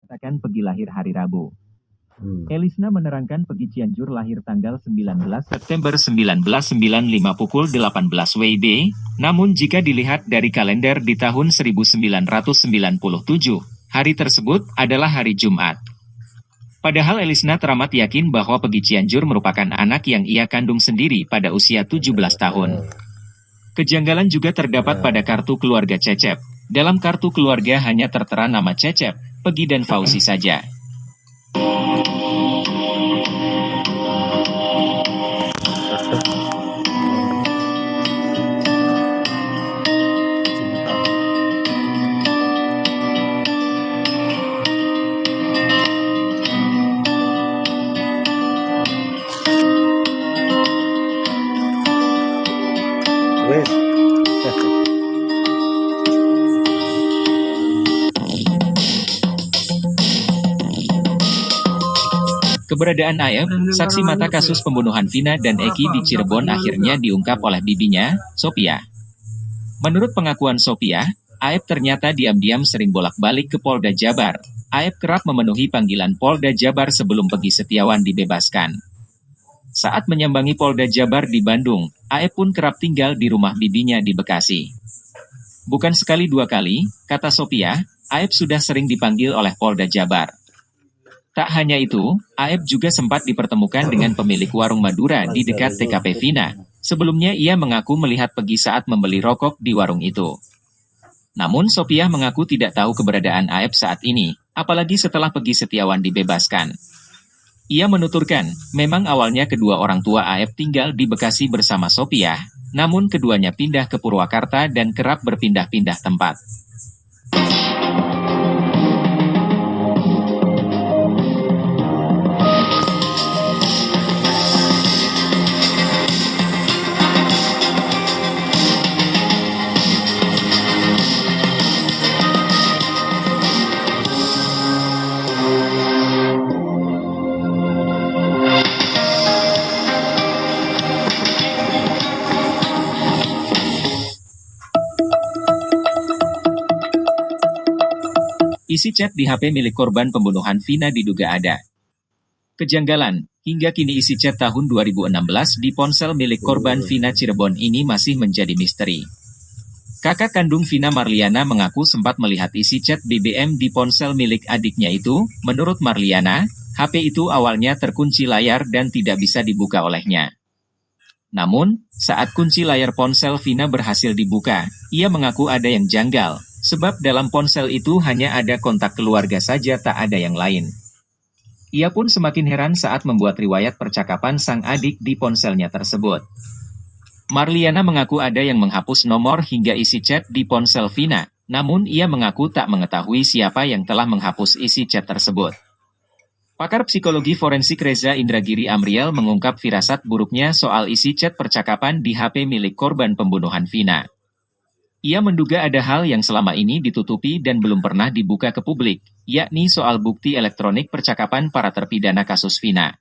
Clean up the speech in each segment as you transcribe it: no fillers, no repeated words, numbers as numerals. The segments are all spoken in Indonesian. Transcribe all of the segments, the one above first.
Katakan Pegi lahir hari Rabu. Elisna menerangkan Pegi Cianjur lahir tanggal 19 September 1995 pukul 18 WIB, namun jika dilihat dari kalender di tahun 1997, hari tersebut adalah hari Jumat. Padahal Elisna teramat yakin bahwa Pegi Cianjur merupakan anak yang ia kandung sendiri pada usia 17 tahun. Kejanggalan juga terdapat pada kartu keluarga Cecep. Dalam kartu keluarga hanya tertera nama Cecep, Pegi dan Fauzi saja. Keberadaan Aep, saksi mata kasus pembunuhan Vina dan Eki di Cirebon akhirnya diungkap oleh bibinya, Sophia. Menurut pengakuan Sophia, Aep ternyata diam-diam sering bolak-balik ke Polda Jabar. Aep kerap memenuhi panggilan Polda Jabar sebelum Pegi Setiawan dibebaskan. Saat menyambangi Polda Jabar di Bandung, Aep pun kerap tinggal di rumah bibinya di Bekasi. Bukan sekali dua kali, kata Sophia, Aep sudah sering dipanggil oleh Polda Jabar. Tak hanya itu, Aep juga sempat dipertemukan dengan pemilik warung Madura di dekat TKP Vina. Sebelumnya ia mengaku melihat Pegi saat membeli rokok di warung itu. Namun Sophia mengaku tidak tahu keberadaan Aep saat ini, apalagi setelah Pegi Setiawan dibebaskan. Ia menuturkan, memang awalnya kedua orang tua Aep tinggal di Bekasi bersama Sophia, namun keduanya pindah ke Purwakarta dan kerap berpindah-pindah tempat. Isi chat di HP milik korban pembunuhan Vina diduga ada kejanggalan. Hingga kini isi chat tahun 2016 di ponsel milik korban Vina Cirebon ini masih menjadi misteri. Kakak kandung Vina, Marliana, mengaku sempat melihat isi chat BBM di ponsel milik adiknya itu. Menurut Marliana, HP itu awalnya terkunci layar dan tidak bisa dibuka olehnya. Namun, saat kunci layar ponsel Vina berhasil dibuka, ia mengaku ada yang janggal. Sebab dalam ponsel itu hanya ada kontak keluarga saja, tak ada yang lain. Ia pun semakin heran saat membuat riwayat percakapan sang adik di ponselnya tersebut. Marliana mengaku ada yang menghapus nomor hingga isi chat di ponsel Vina, namun ia mengaku tak mengetahui siapa yang telah menghapus isi chat tersebut. Pakar psikologi forensik Reza Indragiri Amriel mengungkap firasat buruknya soal isi chat percakapan di HP milik korban pembunuhan Vina. Ia menduga ada hal yang selama ini ditutupi dan belum pernah dibuka ke publik, yakni soal bukti elektronik percakapan para terpidana kasus Vina.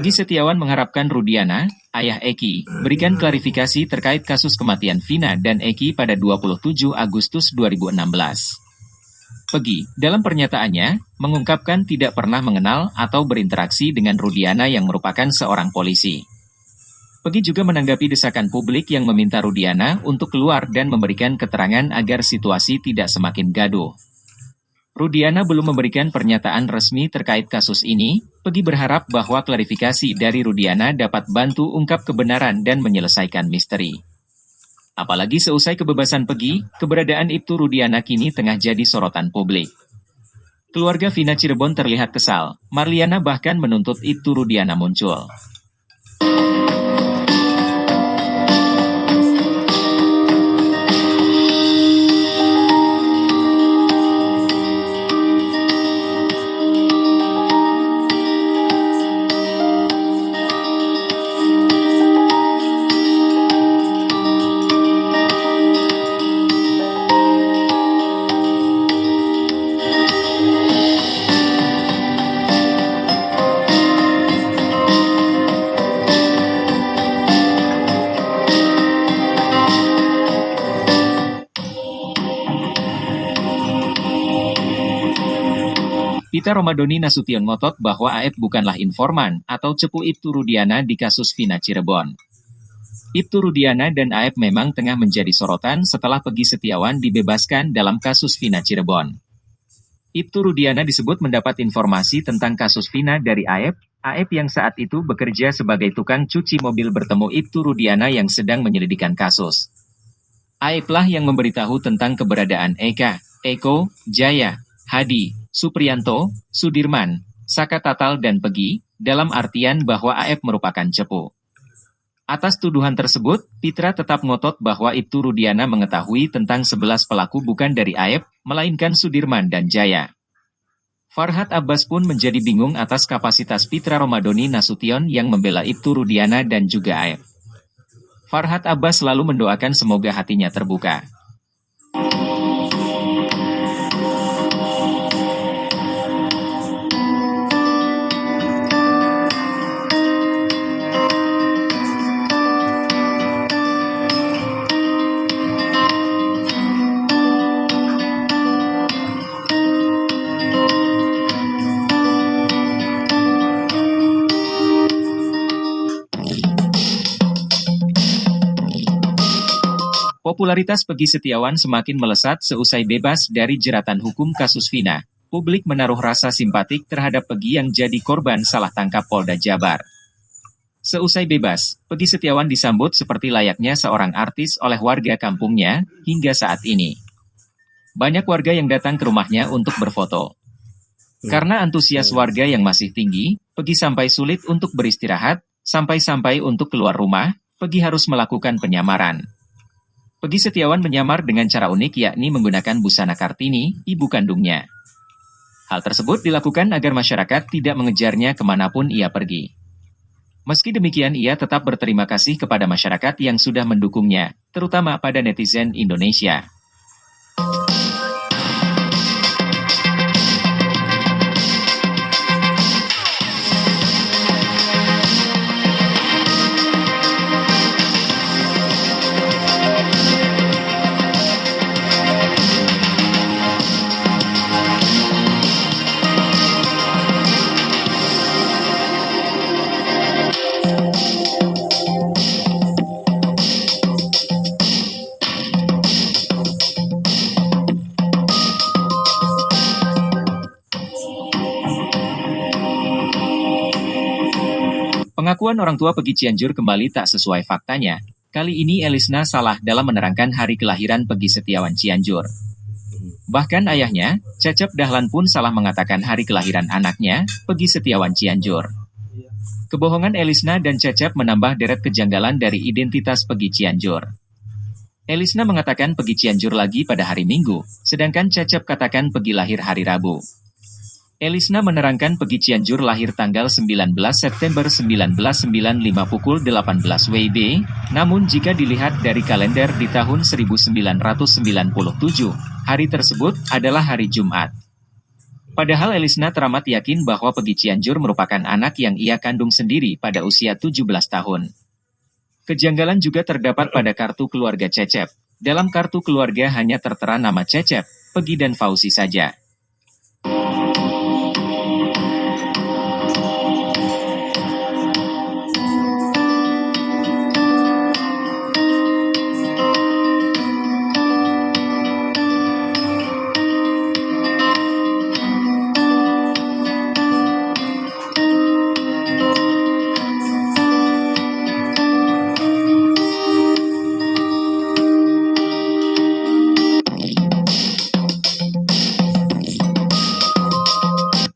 Pegi Setiawan mengharapkan Rudiana, ayah Eki, berikan klarifikasi terkait kasus kematian Vina dan Eki pada 27 Agustus 2016. Pegi, dalam pernyataannya, mengungkapkan tidak pernah mengenal atau berinteraksi dengan Rudiana yang merupakan seorang polisi. Pegi juga menanggapi desakan publik yang meminta Rudiana untuk keluar dan memberikan keterangan agar situasi tidak semakin gaduh. Rudiana belum memberikan pernyataan resmi terkait kasus ini. Pegi berharap bahwa klarifikasi dari Rudiana dapat bantu ungkap kebenaran dan menyelesaikan misteri. Apalagi seusai kebebasan Pegi, keberadaan Ibtu Rudiana kini tengah jadi sorotan publik. Keluarga Vina Cirebon terlihat kesal. Marliana bahkan menuntut Ibtu Rudiana muncul. Pita Romadoni Nasution ngotot bahwa Aep bukanlah informan atau cepu Ibtu Rudiana di kasus Vina Cirebon. Ibtu Rudiana dan Aep memang tengah menjadi sorotan setelah Peggy Setiawan dibebaskan dalam kasus Vina Cirebon. Ibtu Rudiana disebut mendapat informasi tentang kasus Vina dari Aep yang saat itu bekerja sebagai tukang cuci mobil bertemu Ibtu Rudiana yang sedang menyelidikkan kasus. Aep lah yang memberitahu tentang keberadaan Eka, Eko, Jaya, Hadi, Supriyanto, Sudirman, Saka Tatal dan Peggy, dalam artian bahwa Aep merupakan cepu. Atas tuduhan tersebut, Pitra tetap ngotot bahwa Ibtu Rudiana mengetahui tentang 11 pelaku bukan dari Aep, melainkan Sudirman dan Jaya. Farhad Abbas pun menjadi bingung atas kapasitas Pitra Romadoni Nasution yang membela Ibtu Rudiana dan juga Aep. Farhad Abbas selalu mendoakan semoga hatinya terbuka. Popularitas Peggy Setiawan semakin melesat seusai bebas dari jeratan hukum kasus Vina. Publik menaruh rasa simpatik terhadap Peggy yang jadi korban salah tangkap Polda Jabar. Seusai bebas, Peggy Setiawan disambut seperti layaknya seorang artis oleh warga kampungnya hingga saat ini. Banyak warga yang datang ke rumahnya untuk berfoto. Karena antusias warga yang masih tinggi, Peggy sampai sulit untuk beristirahat, sampai-sampai untuk keluar rumah, Peggy harus melakukan penyamaran. Peggy Setiawan menyamar dengan cara unik yakni menggunakan busana Kartini, ibu kandungnya. Hal tersebut dilakukan agar masyarakat tidak mengejarnya kemanapun ia pergi. Meski demikian ia tetap berterima kasih kepada masyarakat yang sudah mendukungnya, terutama pada netizen Indonesia. Pengakuan orang tua Peggy Cianjur kembali tak sesuai faktanya. Kali ini Elisna salah dalam menerangkan hari kelahiran Peggy Setiawan Cianjur. Bahkan ayahnya, Cecep Dahlan pun salah mengatakan hari kelahiran anaknya, Peggy Setiawan Cianjur. Kebohongan Elisna dan Cecep menambah deret kejanggalan dari identitas Peggy Cianjur. Elisna mengatakan Peggy Cianjur lagi pada hari Minggu, sedangkan Cecep katakan Peggy lahir hari Rabu. Elisna menerangkan Peggy Cianjur lahir tanggal 19 September 1995 pukul 18 WIB, namun jika dilihat dari kalender di tahun 1997, hari tersebut adalah hari Jumat. Padahal Elisna teramat yakin bahwa Peggy Cianjur merupakan anak yang ia kandung sendiri pada usia 17 tahun. Kejanggalan juga terdapat pada kartu keluarga Cecep. Dalam kartu keluarga hanya tertera nama Cecep, Peggy dan Fauzi saja.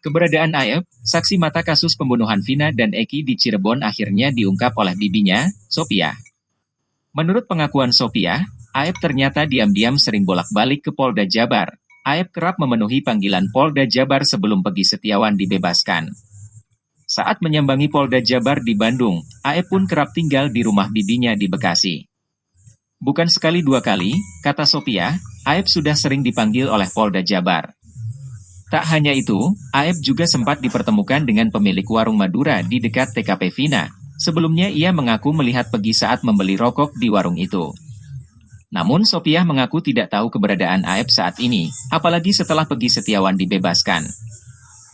Keberadaan Aep, saksi mata kasus pembunuhan Vina dan Eki di Cirebon akhirnya diungkap oleh bibinya, Sophia. Menurut pengakuan Sophia, Aep ternyata diam-diam sering bolak-balik ke Polda Jabar. Aep kerap memenuhi panggilan Polda Jabar sebelum Peggy Setiawan dibebaskan. Saat menyambangi Polda Jabar di Bandung, Aep pun kerap tinggal di rumah bibinya di Bekasi. Bukan sekali dua kali, kata Sophia, Aep sudah sering dipanggil oleh Polda Jabar. Tak hanya itu, Aep juga sempat dipertemukan dengan pemilik warung Madura di dekat TKP Vina. Sebelumnya ia mengaku melihat Peggy saat membeli rokok di warung itu. Namun Sophia mengaku tidak tahu keberadaan Aep saat ini, apalagi setelah Peggy Setiawan dibebaskan.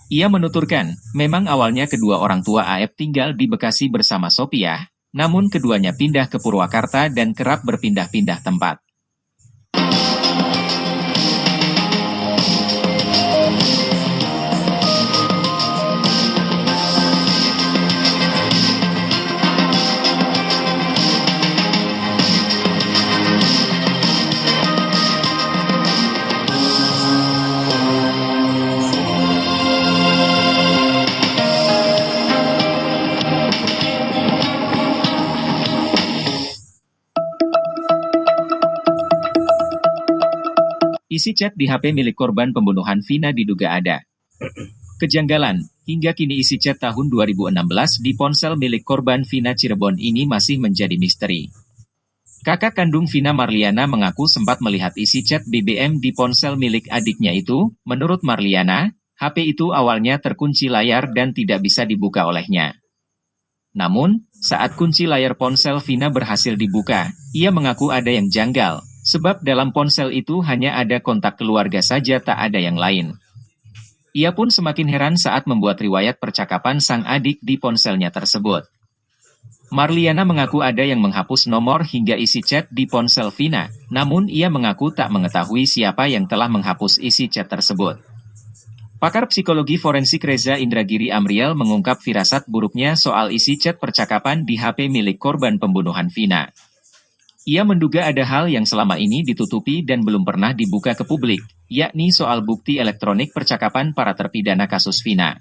Ia menuturkan, memang awalnya kedua orang tua AF tinggal di Bekasi bersama Sopiah, namun keduanya pindah ke Purwakarta dan kerap berpindah-pindah tempat. Isi chat di HP milik korban pembunuhan Vina diduga ada kejanggalan. Hingga kini isi chat tahun 2016 di ponsel milik korban Vina Cirebon ini masih menjadi misteri. Kakak kandung Vina, Marliana, mengaku sempat melihat isi chat BBM di ponsel milik adiknya itu. Menurut Marliana, HP itu awalnya terkunci layar dan tidak bisa dibuka olehnya. Namun, saat kunci layar ponsel Vina berhasil dibuka, ia mengaku ada yang janggal. Sebab dalam ponsel itu hanya ada kontak keluarga saja, tak ada yang lain. Ia pun semakin heran saat membuat riwayat percakapan sang adik di ponselnya tersebut. Marliana mengaku ada yang menghapus nomor hingga isi chat di ponsel Vina, namun ia mengaku tak mengetahui siapa yang telah menghapus isi chat tersebut. Pakar psikologi forensik Reza Indragiri Amriel mengungkap firasat buruknya soal isi chat percakapan di HP milik korban pembunuhan Vina. Ia menduga ada hal yang selama ini ditutupi dan belum pernah dibuka ke publik, yakni soal bukti elektronik percakapan para terpidana kasus Vina.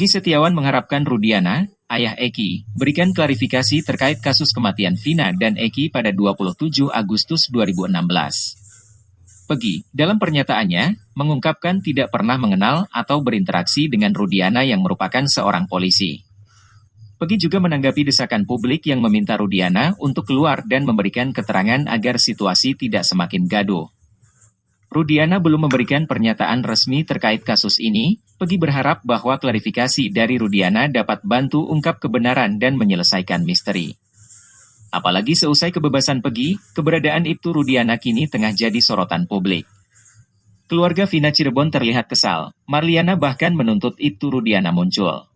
Peggy Setiawan mengharapkan Rudiana, ayah Eki, berikan klarifikasi terkait kasus kematian Vina dan Eki pada 27 Agustus 2016. Peggy, dalam pernyataannya, mengungkapkan tidak pernah mengenal atau berinteraksi dengan Rudiana yang merupakan seorang polisi. Peggy juga menanggapi desakan publik yang meminta Rudiana untuk keluar dan memberikan keterangan agar situasi tidak semakin gaduh. Rudiana belum memberikan pernyataan resmi terkait kasus ini. Peggy berharap bahwa klarifikasi dari Rudiana dapat bantu ungkap kebenaran dan menyelesaikan misteri. Apalagi seusai kebebasan Peggy, keberadaan Ibtu Rudiana kini tengah jadi sorotan publik. Keluarga Vina Cirebon terlihat kesal. Marliana bahkan menuntut Ibtu Rudiana muncul.